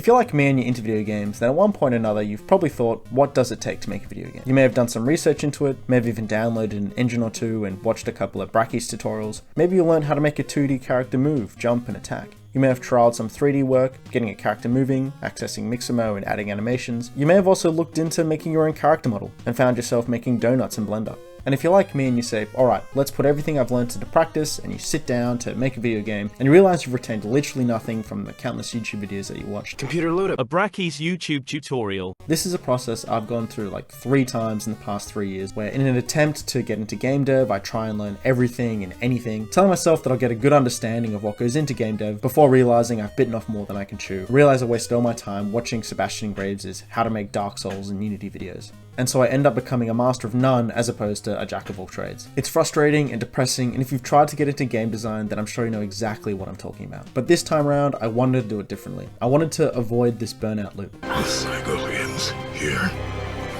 If you're like me and you're into video games, then at one point or another you've probably thought, what does it take to make a video game? You may have done some research into it, may have even downloaded an engine or two and watched a couple of Brackeys tutorials. Maybe you learned how to make a 2D character move, jump and attack. You may have trialed some 3D work, getting a character moving, accessing Mixamo and adding animations. You may have also looked into making your own character model and found yourself making donuts in Blender. And if you're like me and you say, alright, let's put everything I've learned into practice, and you sit down to make a video game, and you realize you've retained literally nothing from the countless YouTube videos that you watched. Computer load up a Brackeys YouTube tutorial. This is a process I've gone through like 3 times in the past 3 years, where in an attempt to get into game dev, I try and learn everything and anything, telling myself that I'll get a good understanding of what goes into game dev before realizing I've bitten off more than I can chew. I realize I wasted all my time watching Sebastian Graves' How to Make Dark Souls and Unity videos. And so I end up becoming a master of none as opposed to a jack of all trades. It's frustrating and depressing, and if you've tried to get into game design, then I'm sure you know exactly what I'm talking about. But this time around, I wanted to do it differently. I wanted to avoid this burnout loop. The cycle ends here.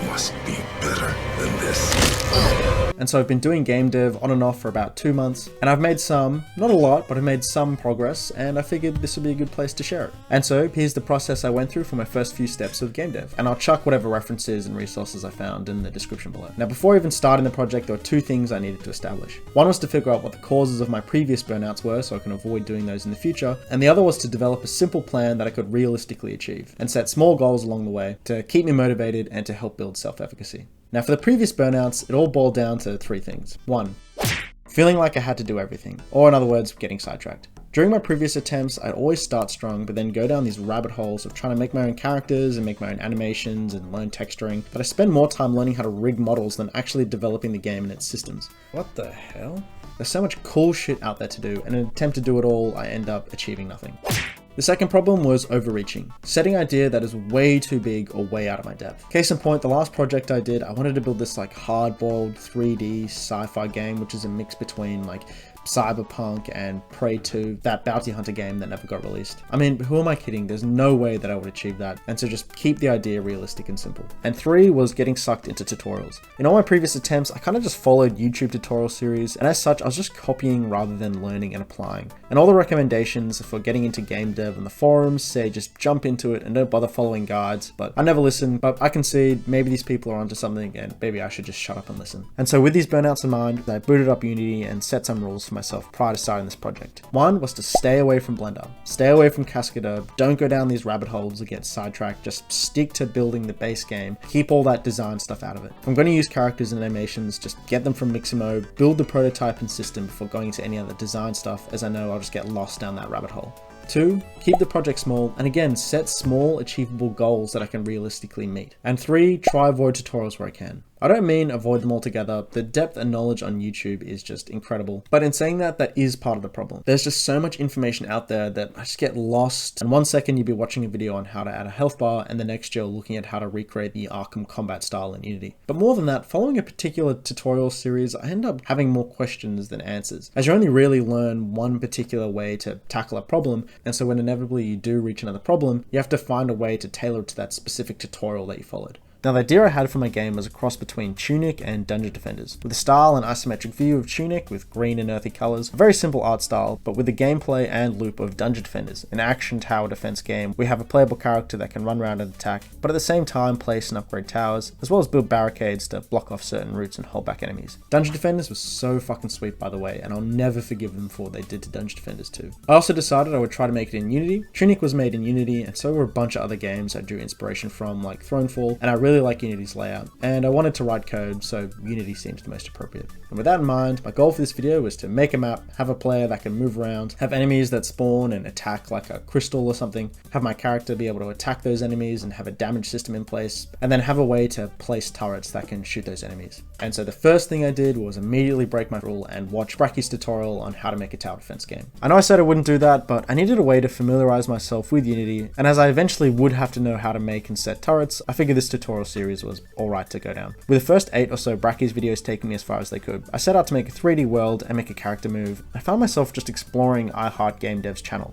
Must be better than this. And so I've been doing game dev on and off for about 2 months, and I've made some, not a lot, but I've made some progress, and I figured this would be a good place to share it. And so here's the process I went through for my first few steps of game dev, and I'll chuck whatever references and resources I found in the description below. Now, before even starting the project, there were 2 things I needed to establish. One was to figure out what the causes of my previous burnouts were so I can avoid doing those in the future, and the other was to develop a simple plan that I could realistically achieve, and set small goals along the way to keep me motivated and to help build self-efficacy. Now, for the previous burnouts, it all boiled down to 3 things. 1, feeling like I had to do everything, or in other words, getting sidetracked. During my previous attempts, I'd always start strong, but then go down these rabbit holes of trying to make my own characters and make my own animations and learn texturing, but I spend more time learning how to rig models than actually developing the game and its systems. What the hell? There's so much cool shit out there to do, and in an attempt to do it all, I end up achieving nothing. The second problem was overreaching, setting an idea that is way too big or way out of my depth. Case in point, the last project I did, I wanted to build this like hard-boiled 3D sci-fi game, which is a mix between like Cyberpunk and Prey 2, that bounty hunter game that never got released. I mean, who am I kidding? There's no way that I would achieve that, and so just keep the idea realistic and simple. And 3 was getting sucked into tutorials. In all my previous attempts, I kind of just followed YouTube tutorial series, and as such, I was just copying rather than learning and applying. And all the recommendations for getting into game dev on the forums say just jump into it and don't bother following guides, but I never listened. But I concede maybe these people are onto something and maybe I should just shut up and listen. And so with these burnouts in mind, I booted up Unity and set some rules for myself prior to starting this project. 1 was to stay away from Blender, stay away from Cascadeur, don't go down these rabbit holes or get sidetracked, just stick to building the base game, keep all that design stuff out of it. If I'm going to use characters and animations, just get them from Mixamo, build the prototype and system before going into any other design stuff, as I know I'll just get lost down that rabbit hole. 2, keep the project small, and again, set small achievable goals that I can realistically meet. And 3, try avoid tutorials where I can. I don't mean avoid them altogether. The depth and knowledge on YouTube is just incredible. But in saying that, that is part of the problem. There's just so much information out there that I just get lost. And one second you'll be watching a video on how to add a health bar, and the next you're looking at how to recreate the Arkham combat style in Unity. But more than that, following a particular tutorial series, I end up having more questions than answers, as you only really learn one particular way to tackle a problem, and so when inevitably you do reach another problem, you have to find a way to tailor it to that specific tutorial that you followed. Now, the idea I had for my game was a cross between Tunic and Dungeon Defenders, with a style and isometric view of Tunic with green and earthy colors, a very simple art style, but with the gameplay and loop of Dungeon Defenders, an action tower defense game. We have a playable character that can run around and attack, but at the same time place and upgrade towers, as well as build barricades to block off certain routes and hold back enemies. Dungeon Defenders was so fucking sweet, by the way, and I'll never forgive them for what they did to Dungeon Defenders 2. I also decided I would try to make it in Unity. Tunic was made in Unity, and so were a bunch of other games I drew inspiration from, like Thronefall, and I really like Unity's layout. And I wanted to write code, so Unity seems the most appropriate. And with that in mind, my goal for this video was to make a map, have a player that can move around, have enemies that spawn and attack like a crystal or something, have my character be able to attack those enemies and have a damage system in place, and then have a way to place turrets that can shoot those enemies. And so the first thing I did was immediately break my rule and watch Brackeys' tutorial on how to make a tower defense game. I know I said I wouldn't do that, but I needed a way to familiarize myself with Unity, and as I eventually would have to know how to make and set turrets, I figured this tutorial series was alright to go down. With the first 8 or so Brackeys videos taking me as far as they could, I set out to make a 3D world and make a character move. I found myself just exploring iHeart Game Dev's channel.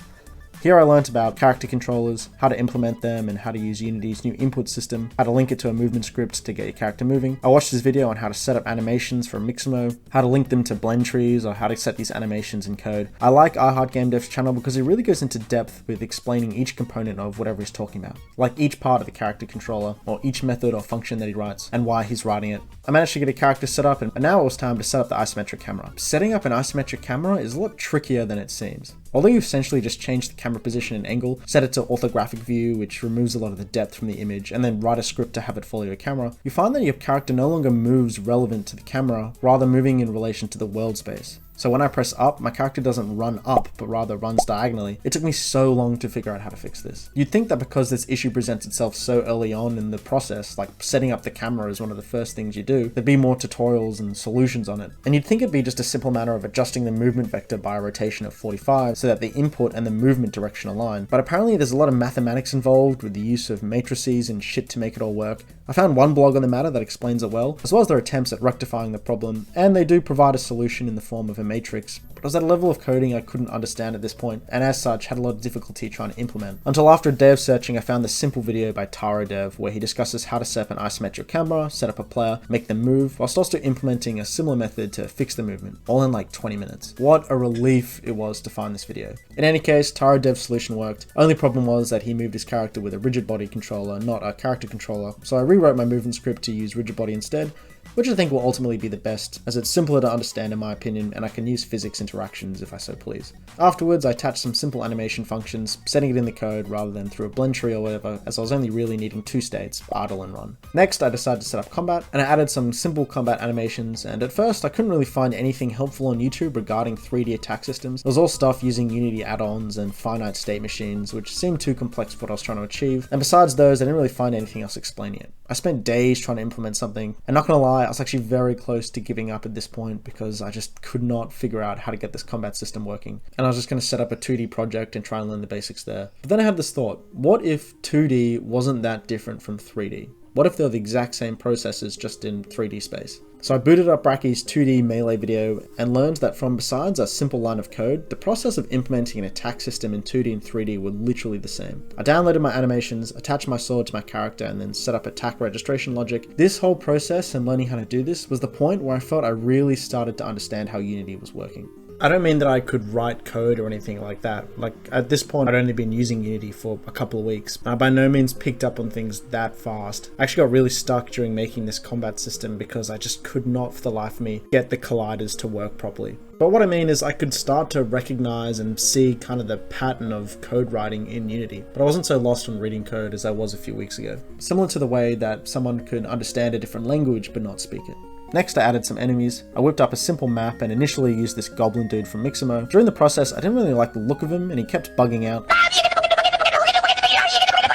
Here I learnt about character controllers, how to implement them, and how to use Unity's new input system, how to link it to a movement script to get your character moving. I watched this video on how to set up animations from Mixamo, how to link them to blend trees, or how to set these animations in code. I like iHeartGameDev's channel because he really goes into depth with explaining each component of whatever he's talking about, like each part of the character controller, or each method or function that he writes, and why he's writing it. I managed to get a character set up, and now it was time to set up the isometric camera. Setting up an isometric camera is a lot trickier than it seems. Although you essentially just change the camera position and angle, set it to orthographic view, which removes a lot of the depth from the image, and then write a script to have it follow your camera, you find that your character no longer moves relevant to the camera, rather moving in relation to the world space. So when I press up, my character doesn't run up, but rather runs diagonally. It took me so long to figure out how to fix this. You'd think that because this issue presents itself so early on in the process, like setting up the camera is one of the first things you do, there'd be more tutorials and solutions on it. And you'd think it'd be just a simple matter of adjusting the movement vector by a rotation of 45 so that the input and the movement direction align. But apparently there's a lot of mathematics involved with the use of matrices and shit to make it all work. I found one blog on the matter that explains it well, as well as their attempts at rectifying the problem, and they do provide a solution in the form of a matrix, but it was at a level of coding I couldn't understand at this point, and as such had a lot of difficulty trying to implement. Until after a day of searching, I found this simple video by TaroDev where he discusses how to set up an isometric camera, set up a player, make them move, whilst also implementing a similar method to fix the movement, all in like 20 minutes. What a relief it was to find this video. In any case, TaroDev's solution worked. Only problem was that he moved his character with a rigid body controller, not a character controller, so I rewrote my movement script to use rigid body instead, which I think will ultimately be the best, as it's simpler to understand in my opinion, and I can use physics interactions if I so please. Afterwards, I attached some simple animation functions, setting it in the code rather than through a blend tree or whatever, as I was only really needing two states, idle and run. Next, I decided to set up combat, and I added some simple combat animations, and at first I couldn't really find anything helpful on YouTube regarding 3D attack systems. It was all stuff using Unity add-ons and finite state machines, which seemed too complex for what I was trying to achieve, and besides those, I didn't really find anything else explaining it. I spent days trying to implement something, and not gonna lie, I was actually very close to giving up at this point because I just could not figure out how to get this combat system working. And I was just going to set up a 2D project and try and learn the basics there. But then I had this thought, what if 2D wasn't that different from 3D? What if they're the exact same processes just in 3D space? So I booted up Bracky's 2D melee video and learned that from besides a simple line of code, the process of implementing an attack system in 2D and 3D were literally the same. I downloaded my animations, attached my sword to my character, and then set up attack registration logic. This whole process and learning how to do this was the point where I felt I really started to understand how Unity was working. I don't mean that I could write code or anything like that. Like, at this point, I'd only been using Unity for a couple of weeks. I by no means picked up on things that fast. I actually got really stuck during making this combat system because I just could not for the life of me get the colliders to work properly. But what I mean is I could start to recognize and see kind of the pattern of code writing in Unity, but I wasn't so lost on reading code as I was a few weeks ago. Similar to the way that someone could understand a different language but not speak it. Next, I added some enemies. I whipped up a simple map and initially used this goblin dude from Mixamo. During the process, I didn't really like the look of him and he kept bugging out.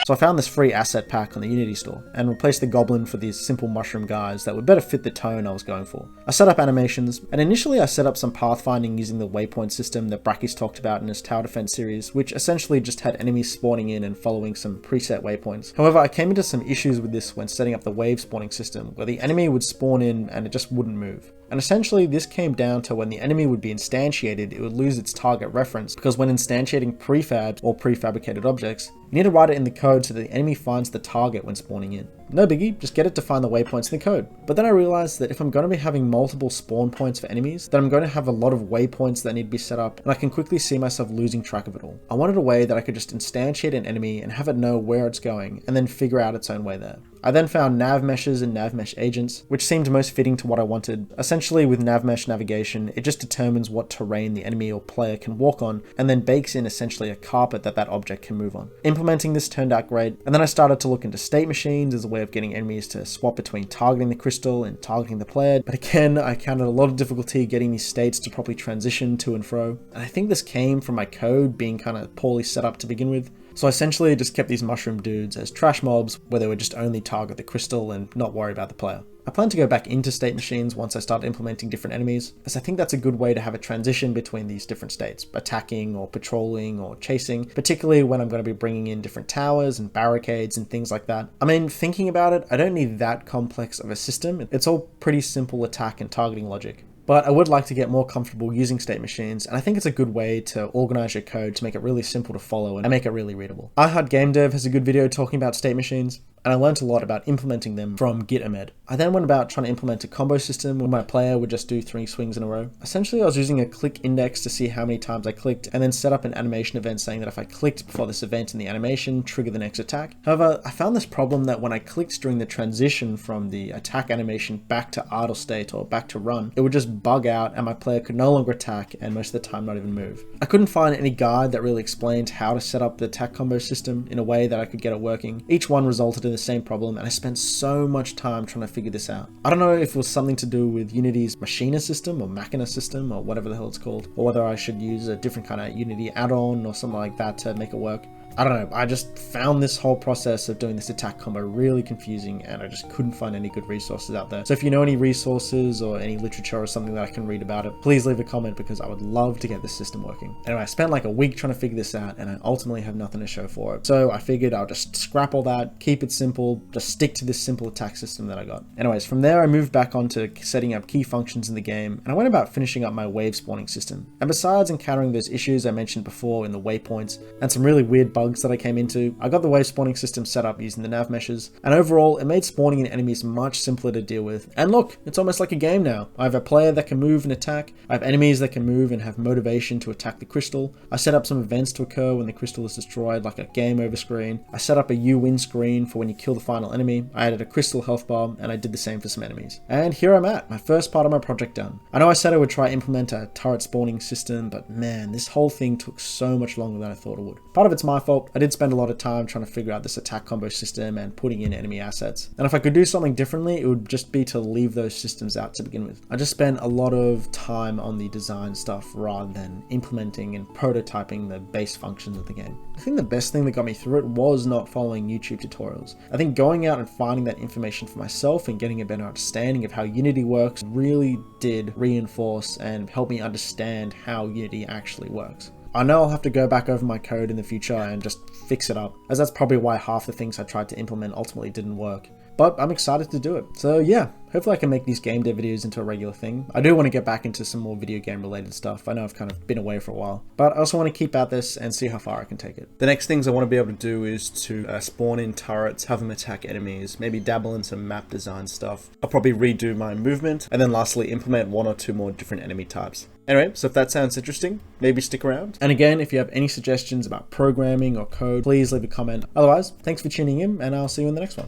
So I found this free asset pack on the Unity store and replaced the goblin for these simple mushroom guys that would better fit the tone I was going for. I set up animations, and initially I set up some pathfinding using the waypoint system that Bracky's talked about in his Tower Defense series, which essentially just had enemies spawning in and following some preset waypoints. However, I came into some issues with this when setting up the wave spawning system, where the enemy would spawn in and it just wouldn't move. And essentially this came down to when the enemy would be instantiated, it would lose its target reference, because when instantiating prefabs or prefabricated objects, you need to write it in the code so that the enemy finds the target when spawning in. No biggie, just get it to find the waypoints in the code. But then I realized that if I'm going to be having multiple spawn points for enemies, then I'm going to have a lot of waypoints that need to be set up, and I can quickly see myself losing track of it all. I wanted a way that I could just instantiate an enemy and have it know where it's going, and then figure out its own way there. I then found nav meshes and nav mesh agents, which seemed most fitting to what I wanted. Essentially with nav mesh navigation, it just determines what terrain the enemy or player can walk on, and then bakes in essentially a carpet that that object can move on. Implementing this turned out great, and then I started to look into state machines as a way of getting enemies to swap between targeting the crystal and targeting the player, but again, I encountered a lot of difficulty getting these states to properly transition to and fro, and I think this came from my code being kind of poorly set up to begin with. So I essentially just kept these mushroom dudes as trash mobs where they would just only target the crystal and not worry about the player. I plan to go back into state machines once I start implementing different enemies, as I think that's a good way to have a transition between these different states, attacking or patrolling or chasing, particularly when I'm going to be bringing in different towers and barricades and things like that. I mean, thinking about it, I don't need that complex of a system. It's all pretty simple attack and targeting logic. But I would like to get more comfortable using state machines, and I think it's a good way to organize your code to make it really simple to follow and make it really readable. iHeartGameDev has a good video talking about state machines, and I learned a lot about implementing them from Git-Amed. I then went about trying to implement a combo system where my player would just do 3 swings in a row. Essentially, I was using a click index to see how many times I clicked, and then set up an animation event saying that if I clicked before this event in the animation, trigger the next attack. However, I found this problem that when I clicked during the transition from the attack animation back to idle state or back to run, it would just bug out and my player could no longer attack and most of the time not even move. I couldn't find any guide that really explained how to set up the attack combo system in a way that I could get it working. Each one resulted in the same problem, and I spent so much time trying to figure this out. I don't know if it was something to do with Unity's Machina system or Machina system or whatever the hell it's called, or whether I should use a different kind of Unity add-on or something like that to make it work. I don't know, I just found this whole process of doing this attack combo really confusing, and I just couldn't find any good resources out there. So if you know any resources or any literature or something that I can read about it, please leave a comment because I would love to get this system working. Anyway, I spent like a week trying to figure this out and I ultimately have nothing to show for it. So I figured I'll just scrap all that, keep it simple, just stick to this simple attack system that I got. Anyways, from there I moved back onto setting up key functions in the game, and I went about finishing up my wave spawning system. And besides encountering those issues I mentioned before in the waypoints and some really weird bugs that I came into, I got the wave spawning system set up using the nav meshes, and overall it made spawning in enemies much simpler to deal with. And look, it's almost like a game now. I have a player that can move and attack, I have enemies that can move and have motivation to attack the crystal, I set up some events to occur when the crystal is destroyed, like a game over screen, I set up a you win screen for when you kill the final enemy, I added a crystal health bar, and I did the same for some enemies. And here I'm at, my first part of my project done. I know I said I would try implement a turret spawning system, but man, this whole thing took so much longer than I thought it would. Part of it's my fault. I did spend a lot of time trying to figure out this attack combo system and putting in enemy assets. And if I could do something differently, it would just be to leave those systems out to begin with. I just spent a lot of time on the design stuff rather than implementing and prototyping the base functions of the game. I think the best thing that got me through it was not following YouTube tutorials. I think going out and finding that information for myself and getting a better understanding of how Unity works really did reinforce and help me understand how Unity actually works. I know I'll have to go back over my code in the future and just fix it up, as that's probably why half the things I tried to implement ultimately didn't work. But I'm excited to do it. So yeah, hopefully I can make these game dev videos into a regular thing. I do want to get back into some more video game related stuff. I know I've kind of been away for a while, but I also want to keep at this and see how far I can take it. The next things I want to be able to do is to spawn in turrets, have them attack enemies, maybe dabble in some map design stuff. I'll probably redo my movement, and then lastly implement 1 or 2 more different enemy types. Anyway, so if that sounds interesting, maybe stick around. And again, if you have any suggestions about programming or code, please leave a comment. Otherwise, thanks for tuning in, and I'll see you in the next one.